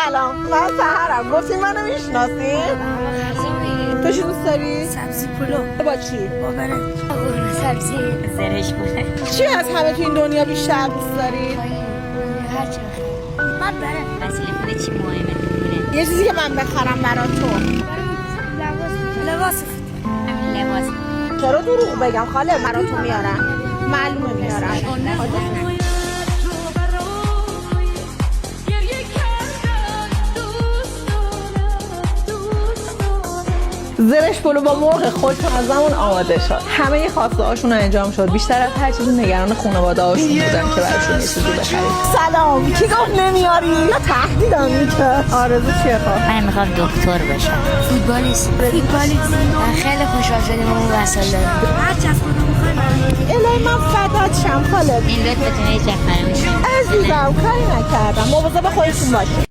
سلام، من سحرم. گفتین منو میشناسی؟ تو چی دوست داری؟ سبزی پلو. با چی؟ با برنج. سبزی زرش پلو. چی از همه تو این دنیا بیشتر دوست داری؟ هر چی بخیر. من برنج. وسیله پول چی مهمه؟ یه چیزی که من بخرم برا تو. لباس. لباس. چرا دروغ بگم خاله؟ برا تو میارم. معلومه میارم. زرش پلو با مرغ خودتون از زمان آماده شد. همه خواسته هاشون انجام شد. بیشتر از هر چیزی نگران خانواده هاشون بودن که براشون یه چیزی بخرید. سلام، کی گفت نمیاری؟ یا تهدیدم میکرد؟ آرزو چیه خواه؟ من میخوام دکتر بشم. فوتبالیست. من خیلی خوشحال شدیم اون وصل دارم. هر چی از خودم میخوایم. الهی من فدات شم خاله. این لطفتون هیچ وقت فراموش نمی‌کنم. عزیزم کاری نکردم. مواظب خودتون باشید.